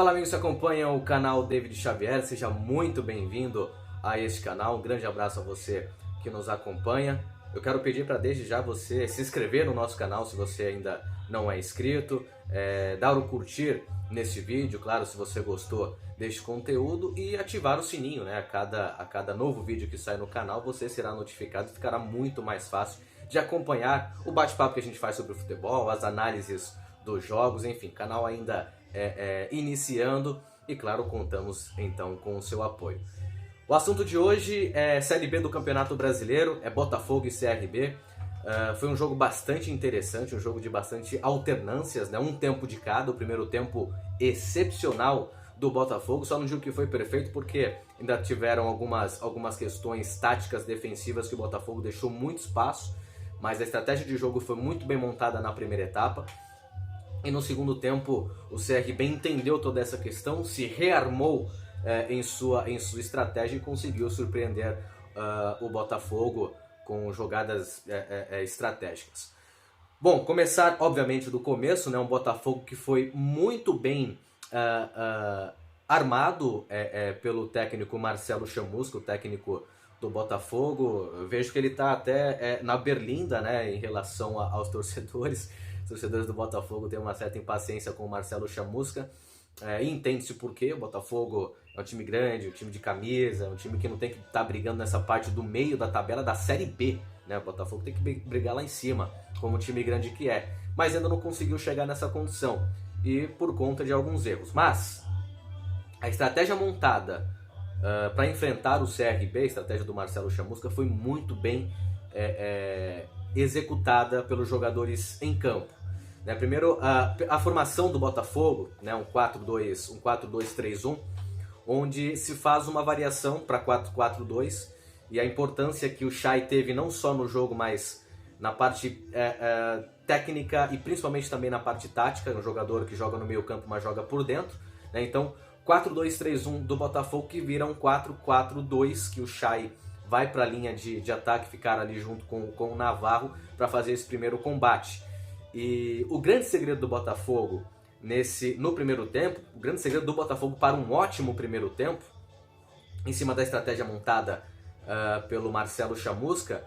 Fala amigos que acompanham o canal David Xavier, seja muito bem-vindo a este canal, um grande abraço a você que nos acompanha. Eu quero pedir para desde já você se inscrever no nosso canal se você ainda não é inscrito, dar o curtir neste vídeo, claro, se você gostou deste conteúdo, e ativar o sininho, né? A cada novo vídeo que sai no canal você será notificado e ficará muito mais fácil de acompanhar o bate-papo que a gente faz sobre o futebol, as análises dos jogos, enfim, canal ainda iniciando e claro, contamos então com o seu apoio. O assunto de hoje é Série B do Campeonato Brasileiro, é Botafogo e CRB. Foi um jogo bastante interessante, um jogo de bastante alternâncias, né? Um tempo de cada, o primeiro tempo excepcional do Botafogo, só não digo que foi perfeito porque ainda tiveram algumas questões táticas defensivas que o Botafogo deixou muito espaço, mas a estratégia de jogo foi muito bem montada na primeira etapa. E no segundo tempo o CRB entendeu toda essa questão, se rearmou em sua estratégia e conseguiu surpreender o Botafogo com jogadas estratégicas. Bom, começar obviamente do começo, né? Um Botafogo que foi muito bem armado pelo técnico Marcelo Chamusca, o técnico do Botafogo. Eu vejo que ele está até na berlinda, né, em relação aos torcedores. Os torcedores do Botafogo têm uma certa impaciência com o Marcelo Chamusca. E entende-se por quê. O Botafogo é um time grande, um time de camisa, um time que não tem que estar brigando nessa parte do meio da tabela da Série B, né? O Botafogo tem que brigar lá em cima, como um time grande que é. Mas ainda não conseguiu chegar nessa condição, e por conta de alguns erros. Mas a estratégia montada para enfrentar o CRB, a estratégia do Marcelo Chamusca, foi muito bem executada pelos jogadores em campo. Né? Primeiro, a formação do Botafogo, né? Um 4-2-3-1, onde se faz uma variação para 4-4-2, e a importância que o Chay teve não só no jogo, mas na parte técnica e principalmente também na parte tática. É um jogador que joga no meio campo, mas joga por dentro, né? Então 4-2-3-1 do Botafogo que vira um 4-4-2, que o Chay vai para a linha de ataque, ficar ali junto com o Navarro para fazer esse primeiro combate. E o grande segredo do Botafogo no primeiro tempo, o grande segredo do Botafogo para um ótimo primeiro tempo, em cima da estratégia montada pelo Marcelo Chamusca,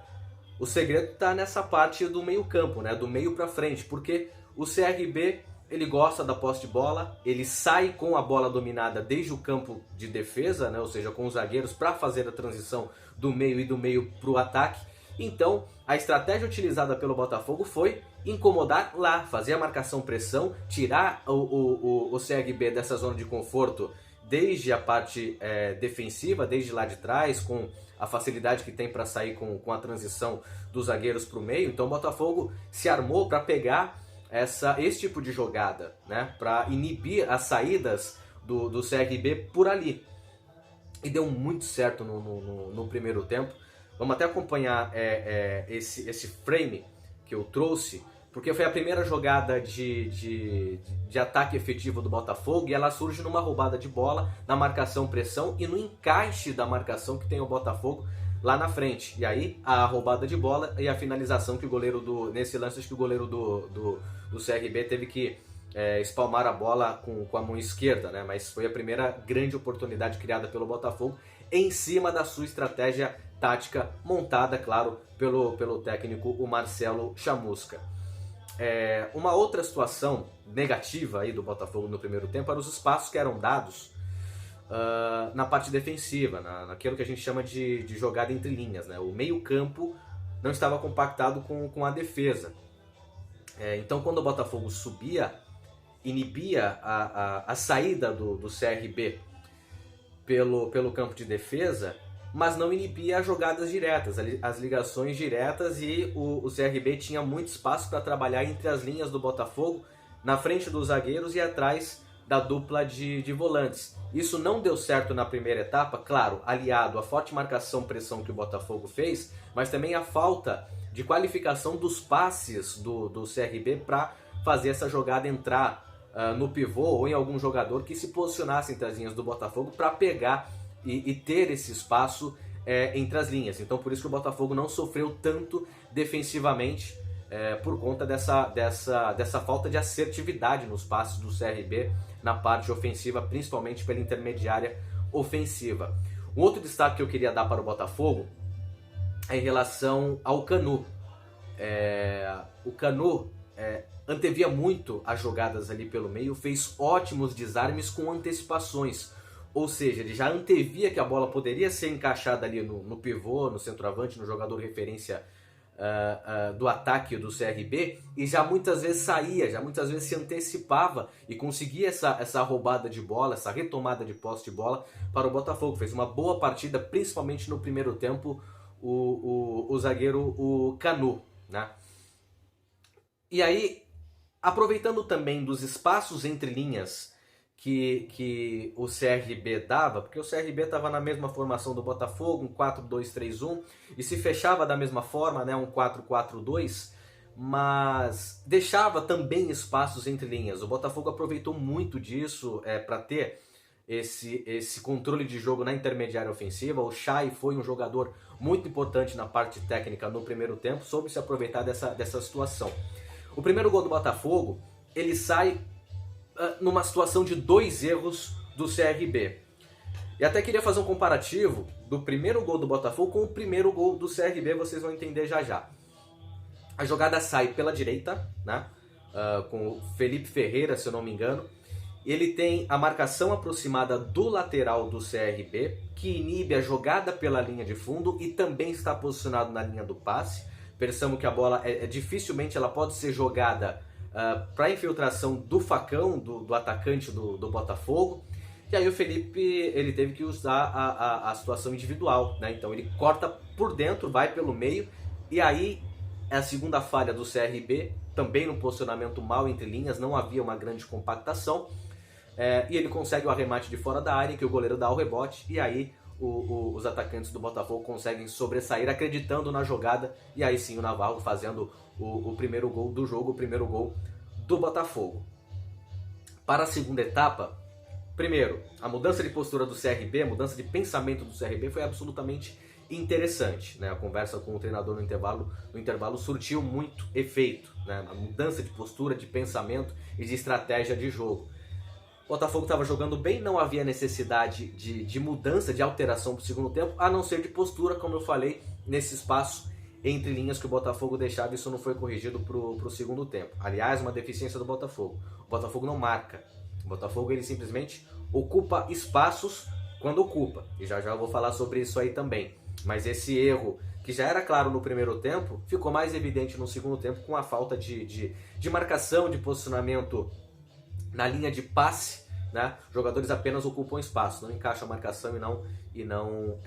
o segredo está nessa parte do meio campo, né, do meio para frente, porque o CRB ele gosta da posse de bola, ele sai com a bola dominada desde o campo de defesa, né, ou seja, com os zagueiros para fazer a transição do meio e do meio para o ataque. Então a estratégia utilizada pelo Botafogo foi incomodar lá, fazer a marcação-pressão, tirar o CRB dessa zona de conforto desde a parte defensiva, desde lá de trás, com a facilidade que tem para sair com a transição dos zagueiros para o meio. Então o Botafogo se armou para pegar esse tipo de jogada, né, para inibir as saídas do CRB por ali. E deu muito certo no primeiro tempo. Vamos até acompanhar esse frame que eu trouxe, porque foi a primeira jogada de ataque efetivo do Botafogo, e ela surge numa roubada de bola, na marcação-pressão e no encaixe da marcação que tem o Botafogo lá na frente. E aí a roubada de bola e a finalização que o goleiro nesse lance, acho que o goleiro do CRB teve que espalmar a bola com a mão esquerda, né? Mas foi a primeira grande oportunidade criada pelo Botafogo em cima da sua estratégia tática montada, claro, pelo técnico o Marcelo Chamusca. Uma outra situação negativa aí do Botafogo no primeiro tempo eram os espaços que eram dados na parte defensiva, naquilo que a gente chama de jogada entre linhas, né? O meio campo não estava compactado com a defesa. Então quando o Botafogo subia, inibia a saída do CRB pelo campo de defesa, mas não inibia as jogadas diretas, as ligações diretas, e o CRB tinha muito espaço para trabalhar entre as linhas do Botafogo, na frente dos zagueiros e atrás da dupla de volantes. Isso não deu certo na primeira etapa, claro, aliado à forte marcação-pressão que o Botafogo fez, mas também a falta de qualificação dos passes do CRB para fazer essa jogada entrar no pivô ou em algum jogador que se posicionasse entre as linhas do Botafogo para pegar e ter esse espaço entre as linhas. Então por isso que o Botafogo não sofreu tanto defensivamente, por conta dessa falta de assertividade nos passes do CRB na parte ofensiva, principalmente pela intermediária ofensiva. Um outro destaque que eu queria dar para o Botafogo é em relação ao Canu. O Canu antevia muito as jogadas ali pelo meio, fez ótimos desarmes com antecipações. Ou seja, ele já antevia que a bola poderia ser encaixada ali no pivô, no centroavante, no jogador referência do ataque do CRB, e já muitas vezes saía, já muitas vezes se antecipava e conseguia essa roubada de bola, essa retomada de posse de bola para o Botafogo. Fez uma boa partida, principalmente no primeiro tempo, o zagueiro, o Canu, né? E aí, aproveitando também dos espaços entre linhas que o CRB dava, porque o CRB estava na mesma formação do Botafogo, um 4-2-3-1, e se fechava da mesma forma, né, um 4-4-2, mas deixava também espaços entre linhas. O Botafogo aproveitou muito disso para ter esse controle de jogo na intermediária ofensiva. O Chay foi um jogador muito importante na parte técnica no primeiro tempo, soube se aproveitar dessa situação. O primeiro gol do Botafogo, ele sai numa situação de 2 erros do CRB. E até queria fazer um comparativo do primeiro gol do Botafogo com o primeiro gol do CRB, vocês vão entender já já. A jogada sai pela direita, né, com o Felipe Ferreira, se eu não me engano. Ele tem a marcação aproximada do lateral do CRB, que inibe a jogada pela linha de fundo e também está posicionado na linha do passe. Percebam que a bola dificilmente ela pode ser jogada para infiltração do facão, do atacante do Botafogo. E aí o Felipe ele teve que usar a situação individual, né? Então ele corta por dentro, vai pelo meio, e aí é a segunda falha do CRB, também no posicionamento mal entre linhas, não havia uma grande compactação, e ele consegue o arremate de fora da área, que o goleiro dá o rebote, e aí os atacantes do Botafogo conseguem sobressair acreditando na jogada, e aí sim o Navarro fazendo o primeiro gol do jogo, o primeiro gol do Botafogo. Para a segunda etapa, primeiro, a mudança de postura do CRB, a mudança de pensamento do CRB foi absolutamente interessante, né? A conversa com o treinador no intervalo surtiu muito efeito, né? A mudança de postura, de pensamento e de estratégia de jogo. O Botafogo estava jogando bem, não havia necessidade de mudança, de alteração para o segundo tempo, a não ser de postura, como eu falei, nesse espaço entre linhas que o Botafogo deixava. Isso não foi corrigido para o segundo tempo. Aliás, uma deficiência do Botafogo. O Botafogo não marca. O Botafogo ele simplesmente ocupa espaços quando ocupa. E já eu vou falar sobre isso aí também. Mas esse erro, que já era claro no primeiro tempo, ficou mais evidente no segundo tempo com a falta de marcação, de posicionamento na linha de passe, né? Jogadores apenas ocupam espaço, não encaixam a marcação e não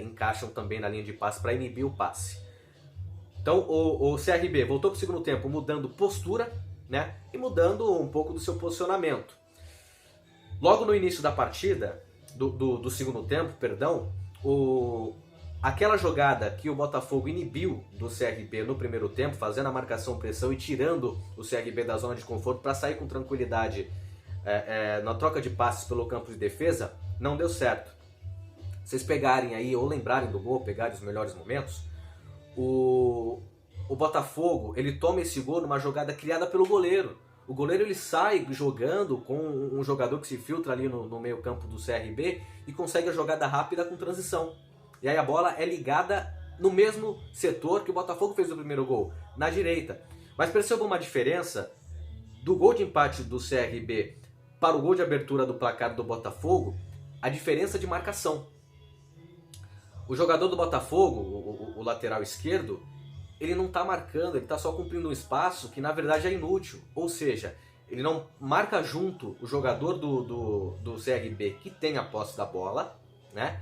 encaixam também na linha de passe para inibir o passe. Então o CRB voltou para o segundo tempo mudando postura, né? E mudando um pouco do seu posicionamento. Logo no início da partida, do segundo tempo, perdão, aquela jogada que o Botafogo inibiu do CRB no primeiro tempo, fazendo a marcação-pressão e tirando o CRB da zona de conforto para sair com tranquilidade na troca de passes pelo campo de defesa, não deu certo. Vocês pegarem aí, ou lembrarem do gol, pegarem os melhores momentos, o Botafogo ele toma esse gol numa jogada criada pelo goleiro. O goleiro ele sai jogando com um jogador que se filtra ali no meio campo do CRB e consegue a jogada rápida com transição. E aí a bola é ligada no mesmo setor que o Botafogo fez o primeiro gol, na direita. Mas perceba uma diferença do gol de empate do CRB para o gol de abertura do placar do Botafogo, a diferença de marcação. O jogador do Botafogo, o lateral esquerdo, ele não está marcando, ele está só cumprindo um espaço que na verdade é inútil. Ou seja, ele não marca junto o jogador do CRB que tem a posse da bola, né?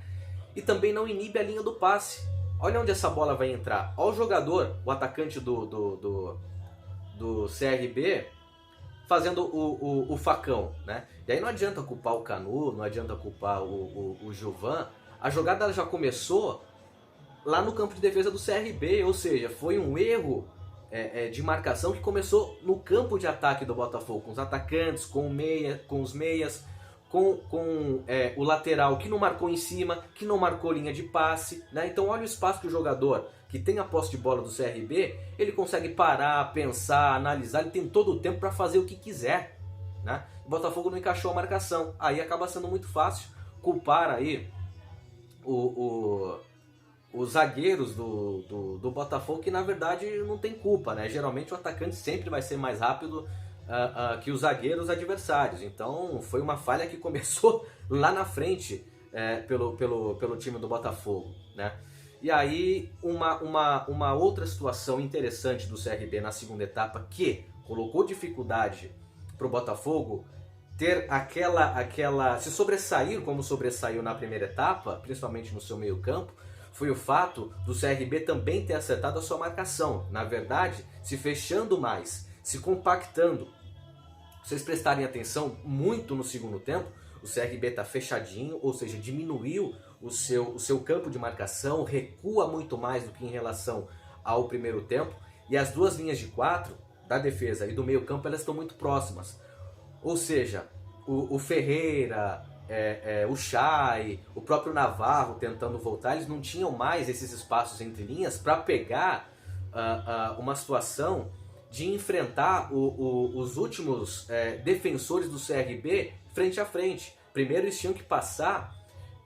E também não inibe a linha do passe. Olha onde essa bola vai entrar. Olha o jogador, o atacante do CRB, fazendo o facão, né? E aí não adianta culpar o Canu, não adianta culpar o Gilvan. A jogada já começou lá no campo de defesa do CRB, ou seja, foi um erro de marcação que começou no campo de ataque do Botafogo, com os atacantes, com os meias, com o lateral que não marcou em cima, que não marcou linha de passe, né? Então olha o espaço que o jogador que tem a posse de bola do CRB, ele consegue parar, pensar, analisar, ele tem todo o tempo para fazer o que quiser. né? O Botafogo não encaixou a marcação. Aí acaba sendo muito fácil culpar aí os zagueiros do Botafogo, que na verdade não tem culpa, né? Geralmente o atacante sempre vai ser mais rápido que os zagueiros adversários. Então foi uma falha que começou lá na frente pelo time do Botafogo, né? E aí uma outra situação interessante do CRB na segunda etapa, que colocou dificuldade para o Botafogo ter se sobressair como sobressaiu na primeira etapa, principalmente no seu meio campo, foi o fato do CRB também ter acertado a sua marcação. Na verdade, se fechando mais, se compactando. Se vocês prestarem atenção muito no segundo tempo, o CRB está fechadinho, ou seja, diminuiu o seu campo de marcação, recua muito mais do que em relação ao primeiro tempo, e as duas linhas de 4, da defesa e do meio campo, elas estão muito próximas. Ou seja, o Ferreira, o Chay, o próprio Navarro tentando voltar, eles não tinham mais esses espaços entre linhas para pegar uma situação de enfrentar os últimos defensores do CRB frente a frente. Primeiro eles tinham que passar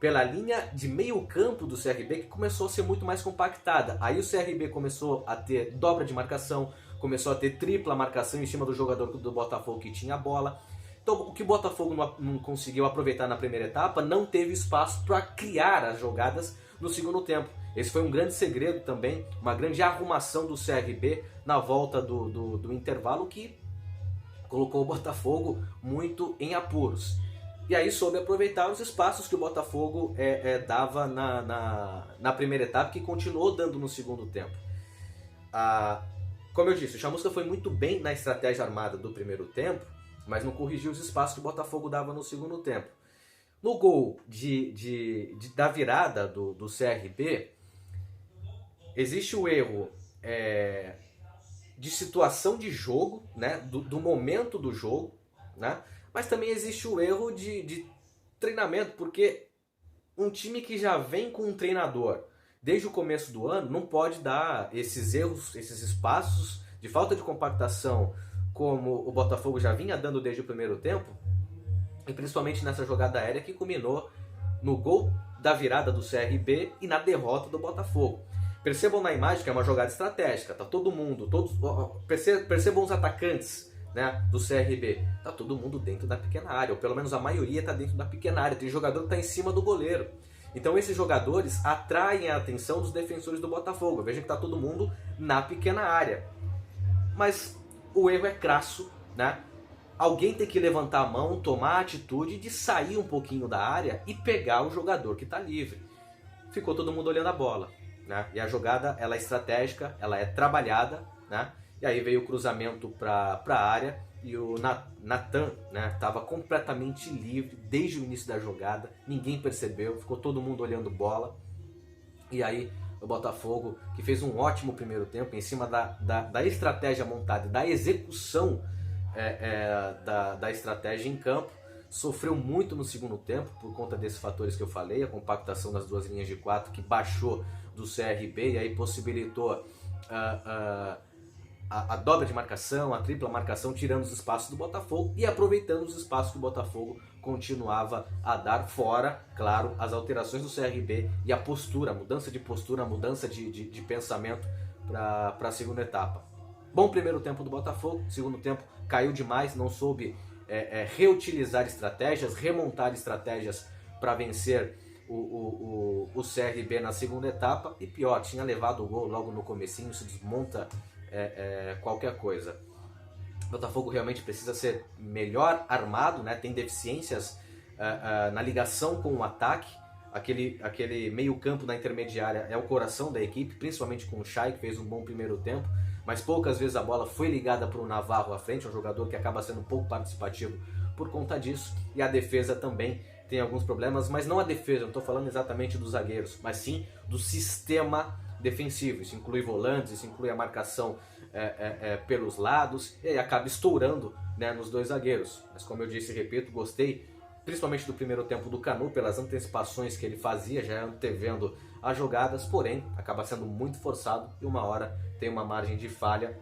pela linha de meio campo do CRB, que começou a ser muito mais compactada. Aí o CRB começou a ter dobra de marcação, começou a ter tripla marcação em cima do jogador do Botafogo que tinha a bola. Então o que o Botafogo não conseguiu aproveitar na primeira etapa, não teve espaço para criar as jogadas no segundo tempo. Esse foi um grande segredo também, uma grande arrumação do CRB na volta do intervalo, que colocou o Botafogo muito em apuros. E aí soube aproveitar os espaços que o Botafogo dava na primeira etapa, que continuou dando no segundo tempo. Como eu disse, o Chamusca foi muito bem na estratégia armada do primeiro tempo, mas não corrigiu os espaços que o Botafogo dava no segundo tempo. No gol da virada do CRB, existe o erro de situação de jogo, né? do momento do jogo, né? Mas também existe o erro de treinamento, porque um time que já vem com um treinador desde o começo do ano não pode dar esses erros, esses espaços de falta de compactação, como o Botafogo já vinha dando desde o primeiro tempo, e principalmente nessa jogada aérea que culminou no gol da virada do CRB e na derrota do Botafogo. Percebam na imagem que é uma jogada estratégica, tá todo mundo, percebam os atacantes, né, do CRB, tá todo mundo dentro da pequena área, ou pelo menos a maioria tá dentro da pequena área, tem jogador que tá em cima do goleiro. Então esses jogadores atraem a atenção dos defensores do Botafogo. Vejam que tá todo mundo na pequena área. Mas o erro é crasso, né? Alguém tem que levantar a mão, tomar a atitude de sair um pouquinho da área e pegar o jogador que está livre. Ficou todo mundo olhando a bola, né? E a jogada, ela é estratégica, ela é trabalhada, né? E aí veio o cruzamento para a área e o Natan, né, estava completamente livre desde o início da jogada. Ninguém percebeu, ficou todo mundo olhando bola. E aí o Botafogo, que fez um ótimo primeiro tempo em cima da estratégia montada, da execução da estratégia em campo, sofreu muito no segundo tempo por conta desses fatores que eu falei, a compactação das duas linhas de 4 que baixou do CRB e aí possibilitou a dobra de marcação, a tripla marcação, tirando os espaços do Botafogo e aproveitando os espaços que o Botafogo continuava a dar, fora, claro, as alterações do CRB e a postura, a mudança de postura, a mudança de pensamento para a segunda etapa. Bom primeiro tempo do Botafogo, segundo tempo caiu demais, não soube reutilizar estratégias, remontar estratégias para vencer o CRB na segunda etapa, e pior, tinha levado o gol logo no comecinho, se desmonta qualquer coisa. O Botafogo realmente precisa ser melhor armado, né? Tem deficiências na ligação com o ataque. Aquele meio campo na intermediária é o coração da equipe, principalmente com o Chay, que fez um bom primeiro tempo, mas poucas vezes a bola foi ligada para o Navarro à frente, um jogador que acaba sendo um pouco participativo por conta disso. E a defesa também tem alguns problemas, mas não a defesa, não estou falando exatamente dos zagueiros, mas sim do sistema defensivo. Isso inclui volantes, isso inclui a marcação pelos lados, e aí acaba estourando, né, nos dois zagueiros. Mas como eu disse e repito, gostei principalmente do primeiro tempo do Canu, pelas antecipações que ele fazia, já antevendo as jogadas, porém acaba sendo muito forçado e uma hora tem uma margem de falha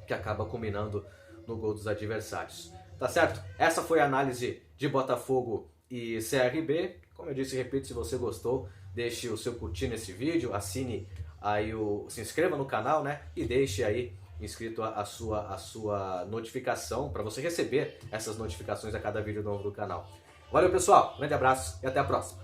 que acaba culminando no gol dos adversários. tá certo? Essa foi a análise de Botafogo e CRB. Como eu disse e repito, se você gostou, deixe o seu curtir nesse vídeo, assine aí se inscreva no canal, né? E deixe aí inscrito a sua notificação para você receber essas notificações a cada vídeo novo do canal. Valeu, pessoal, grande abraço e até a próxima.